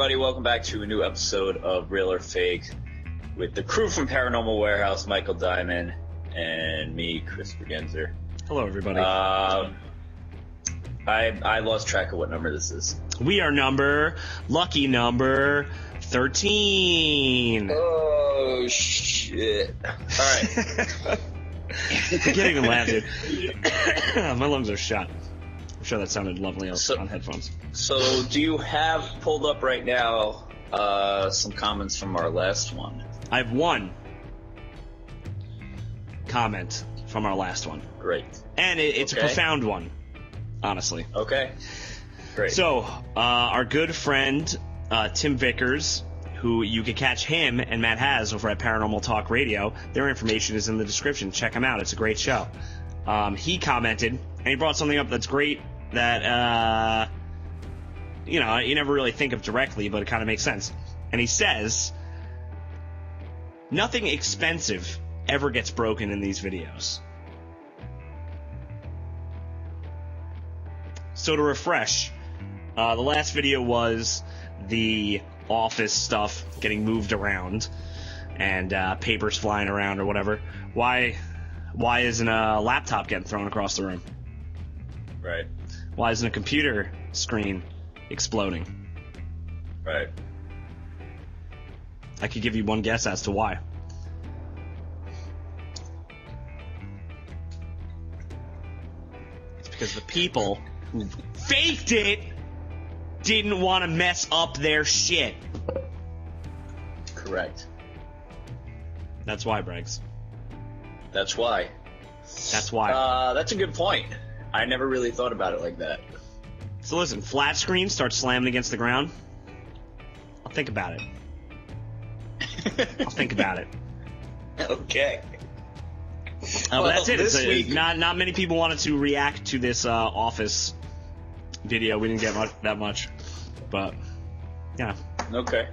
everybody. Welcome back to a new episode of Real or Fake with the crew from Paranormal Warehouse, Michael Diamond, and me, Chris Bergenzer. Hello, everybody. I lost track of what number this is. We are lucky number 13. Oh, shit. All right. I can't even laugh, dude. My lungs are shot. I'm sure that sounded lovely on headphones. So, do you have pulled up right now some comments from our last one? I have one comment from our last one. Great. And it's a profound one, honestly. Okay. Great. So, our good friend, Tim Vickers, who you can catch him and Matt Has over at Paranormal Talk Radio. Their information is in the description. Check them out. It's a great show. He commented, and he brought something up that's great that, you never really think of directly, but it kind of makes sense. And he says, nothing expensive ever gets broken in these videos. So to refresh, the last video was the office stuff getting moved around and papers flying around or whatever. Why isn't a laptop getting thrown across the room? Right. Why isn't a computer screen exploding? Right. I could give you one guess as to why. It's because the people who faked it didn't want to mess up their shit. Correct. That's why, Breggs. That's why. That's why. That's a good point. I never really thought about it like that. So listen, flat screen starts slamming against the ground. I'll think about it. I'll think about it. Okay. But that's it. This week... Not many people wanted to react to this Office video. We didn't get that much, but yeah. Okay.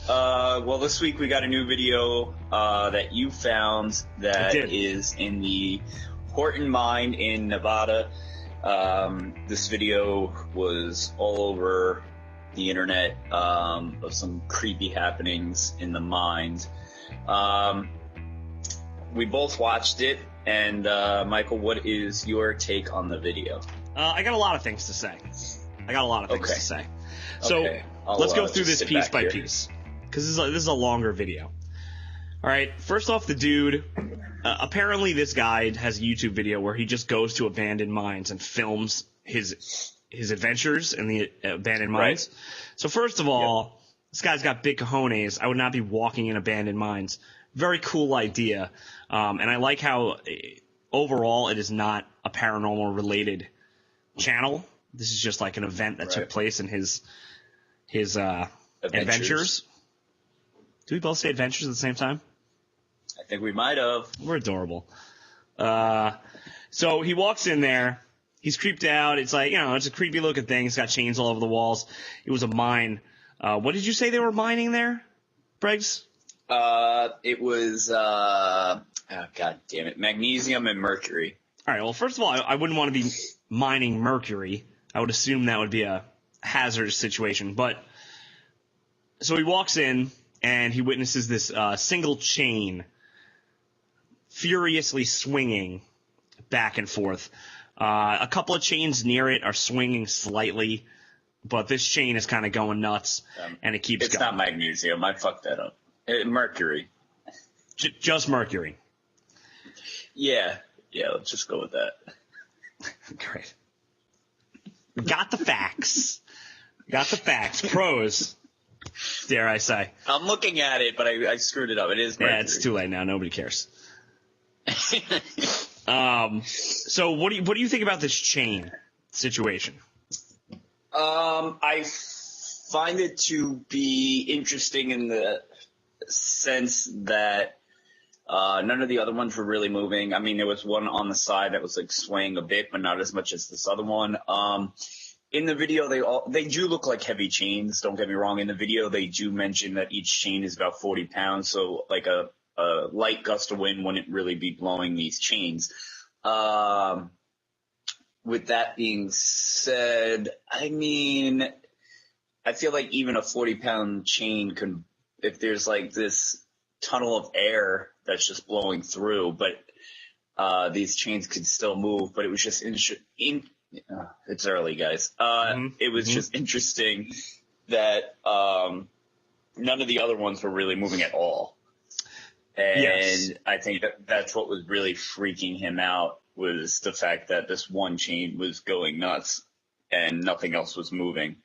Well, this week we got a new video that you found that is in the Horton Mine in Nevada. This video was all over the internet of some creepy happenings in the mines. We both watched it, and Michael, what is your take on the video? I got a lot of things to say. To say. So okay. let's go through this piece by piece, because this is a longer video. All right. First off, the dude. Apparently, this guy has a YouTube video where he just goes to abandoned mines and films his adventures in the abandoned mines. Right. So first of all, this guy's got big cojones. I would not be walking in abandoned mines. Very cool idea. And I like how overall it is not a paranormal related channel. This is just like an event that took place in his adventures. Do we both say adventures at the same time? I think we might have. We're adorable. So he walks in there. He's creeped out. It's like, it's a creepy looking thing. It's got chains all over the walls. It was a mine. What did you say they were mining there, Breggs? It was, God damn it, magnesium and mercury. All right, well, first of all, I wouldn't want to be mining mercury. I would assume that would be a hazardous situation. But so he walks in, and he witnesses this single chain furiously swinging back and forth. A couple of chains near it are swinging slightly, but this chain is kind of going nuts, and it keeps going. It's not magnesium. I fucked that up. Mercury. Just mercury. Yeah, let's just go with that. Great. Got the facts. Pros, dare I say. I'm looking at it, but I screwed it up. It is mercury. Yeah, it's too late now. Nobody cares. So what do you think about this chain situation? I find it to be interesting in the sense that none of the other ones were really moving. I mean, there was one on the side that was like swaying a bit, but not as much as this other one. In the video, they do look like heavy chains. Don't get me wrong. In the video, they do mention that each chain is about 40 pounds. So like a light gust of wind wouldn't really be blowing these chains. With that being said, I mean, I feel like even a 40-pound chain could, if there's like this tunnel of air that's just blowing through, but these chains could still move. But it was just it's early, guys. It was just interesting that none of the other ones were really moving at all. And I think that's what was really freaking him out, was the fact that this one chain was going nuts and nothing else was moving.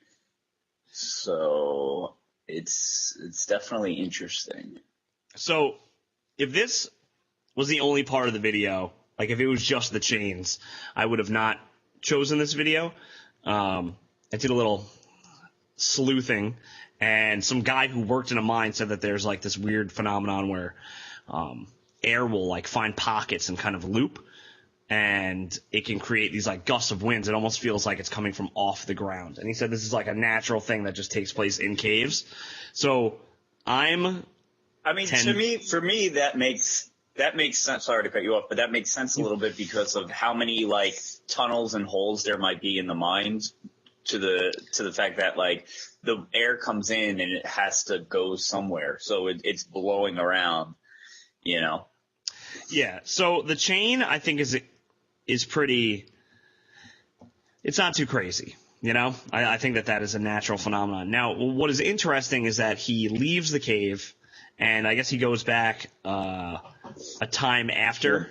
So it's definitely interesting. So if this was the only part of the video, like if it was just the chains, I would have not chosen this video. I did a little sleuthing, and some guy who worked in a mine said that there's like this weird phenomenon where air will like find pockets and kind of loop, and it can create these like gusts of winds. It almost feels like it's coming from off the ground. And he said this is like a natural thing that just takes place in caves. So for me, that makes sense. Sorry to cut you off, but that makes sense a little bit because of how many like tunnels and holes there might be in the mines, to the fact that like the air comes in and it has to go somewhere. So it's blowing around, you know? Yeah. So the chain, I think, is pretty, it's not too crazy, you know? I think that is a natural phenomenon. Now, what is interesting is that he leaves the cave, and I guess he goes back a time after,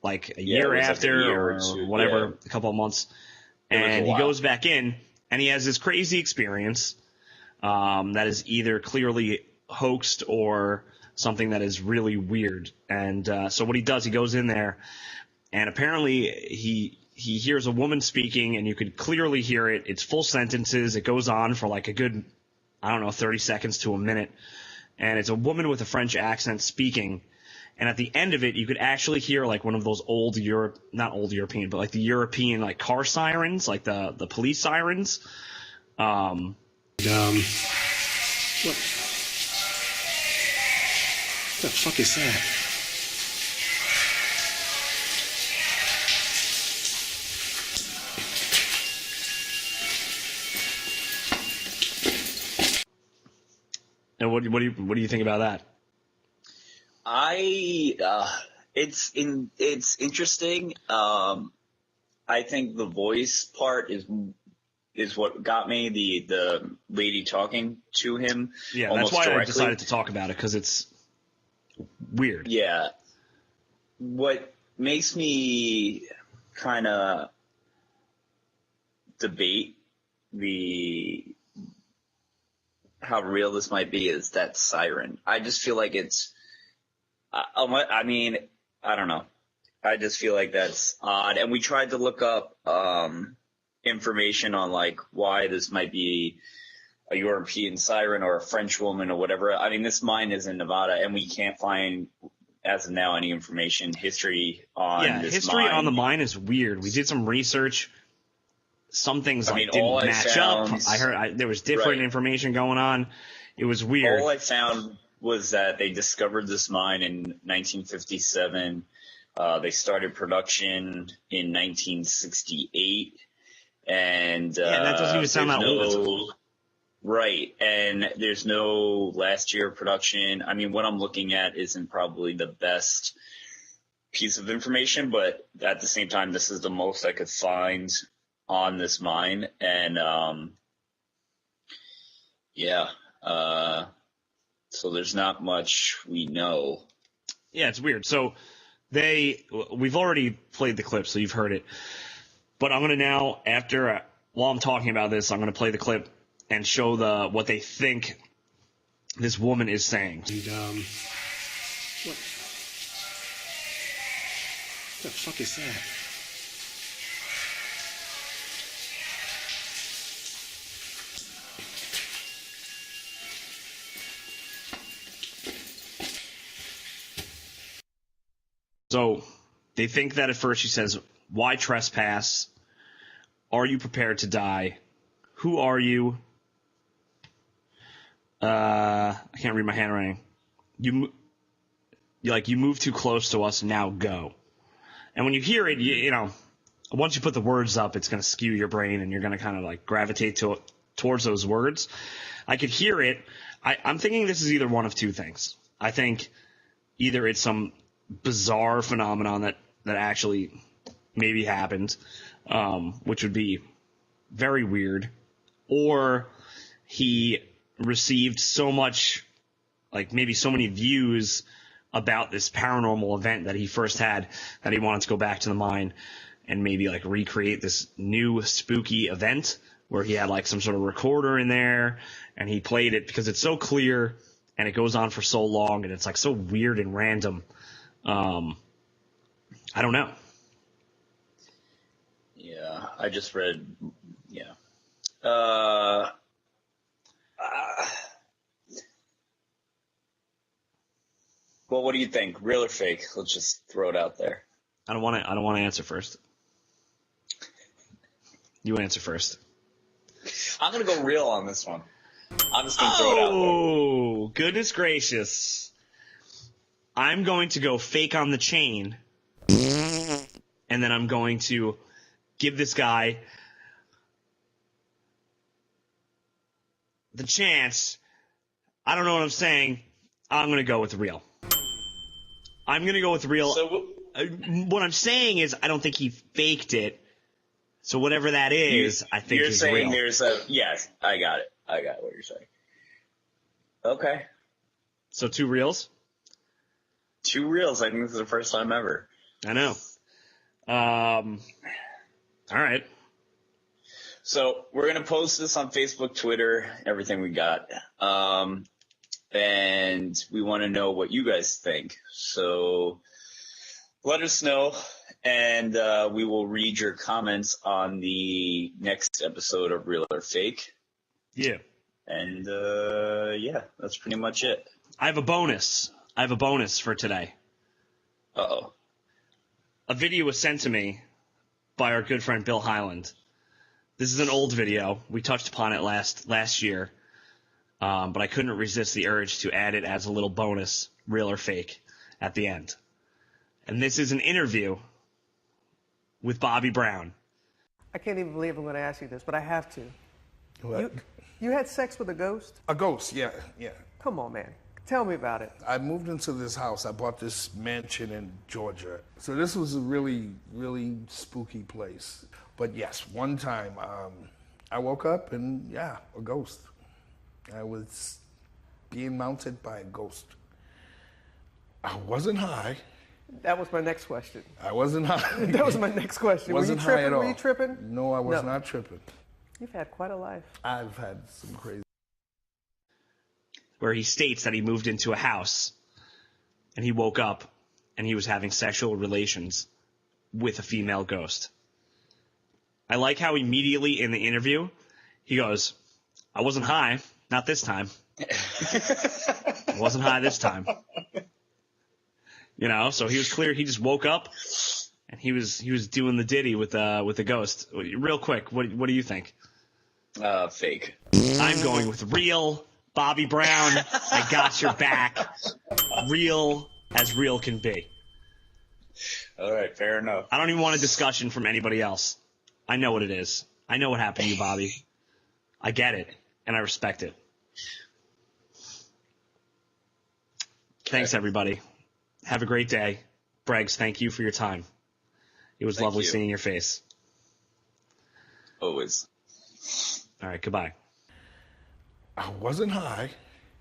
like a year after, like a year or whatever, a couple of months, and he goes back in, and he has this crazy experience that is either clearly hoaxed or something that is really weird. And so what he does, he goes in there, and apparently he hears a woman speaking, and you could clearly hear it. It's full sentences. It goes on for like a good, 30 seconds to a minute. And it's a woman with a French accent speaking. And at the end of it, you could actually hear like one of those not old European, but like the European like car sirens, like the police sirens. What the fuck is that? And what do you think about that? It's interesting. I think the voice part is what got me, the lady talking to him. Yeah, that's why I decided to talk about it, because it's weird. Yeah. What makes me kind of debate how real this might be is that siren. I just feel like it's, I mean, I don't know. I just feel like that's odd. And we tried to look up information on like why this might be a European siren or a French woman or whatever. I mean, this mine is in Nevada, and we can't find, as of now, any history on this history mine. on the mine is weird. We did some research. Some things didn't match up. I heard there was different information going on. It was weird. All I found was that they discovered this mine in 1957. They started production in 1968. And that doesn't even sound that old. Right. And there's no last year of production. I mean, what I'm looking at isn't probably the best piece of information, but at the same time, this is the most I could find on this mine. And so there's not much we know. Yeah, it's weird. So we've already played the clip, so you've heard it. But I'm going to now, while I'm talking about this, I'm going to play the clip and show what they think this woman is saying. And, what the fuck is that? So they think that at first she says, "Why trespass? Are you prepared to die? Who are you?" I can't read my handwriting. You move too close to us. Now go. And when you hear it, you know, once you put the words up, it's going to skew your brain, and you're going to kind of like gravitate towards those words. I could hear it. I'm thinking this is either one of two things. I think either it's some bizarre phenomenon that actually maybe happened, which would be very weird, or he received so much, like maybe so many views about this paranormal event that he first had that he wanted to go back to the mine and maybe like recreate this new spooky event where he had like some sort of recorder in there and he played it because it's so clear and it goes on for so long and it's like so weird and random. I don't know. Yeah, I just read. Yeah. Well, what do you think? Real or fake? Let's just throw it out there. I don't want to answer first. You answer first. I'm gonna go real on this one. I'm just gonna throw it out there. Oh, goodness gracious! I'm going to go fake on the chain, and then I'm going to give this guy the chance. I don't know what I'm saying. I'm going to go with real. I'm going to go with real. So, what I'm saying is I don't think he faked it. So whatever that is, I think you're is saying real. There's a yes. I got it. I got what you're saying. Okay. So 2 reals? 2 reels. I think this is the first time ever. I know. All right. So we're going to post this on Facebook, Twitter, everything we got. And we want to know what you guys think. So let us know, and we will read your comments on the next episode of Real or Fake. Yeah. And, yeah, that's pretty much it. I have a bonus for today. Uh-oh. A video was sent to me by our good friend Bill Highland. This is an old video. We touched upon it last year, but I couldn't resist the urge to add it as a little bonus, real or fake, at the end. And this is an interview with Bobby Brown. I can't even believe I'm going to ask you this, but I have to. What? You had sex with a ghost? A ghost, yeah. Come on, man. Tell me about it. I moved into this house. I bought this mansion in Georgia. So this was a really, really spooky place. But yes, one time I woke up and, yeah, a ghost. I was being mounted by a ghost. I wasn't high. That was my next question. I wasn't high. That was my next question. Wasn't Were you tripping? high at all. Were you tripping? No, I was not tripping. You've had quite a life. I've had some crazy. Where he states that he moved into a house and he woke up and he was having sexual relations with a female ghost. I like how immediately in the interview he goes, I wasn't high, not this time. I wasn't high this time. You know, so he was clear. He just woke up and he was doing the ditty with the ghost. Real quick, what do you think? Fake. I'm going with real. Bobby Brown, I got your back. Real as real can be. All right, fair enough. I don't even want a discussion from anybody else. I know what it is. I know what happened to you, Bobby. I get it, and I respect it. Thanks, everybody. Have a great day. Breggs, thank you for your time. It was lovely seeing your face. Always. All right, goodbye. I wasn't high.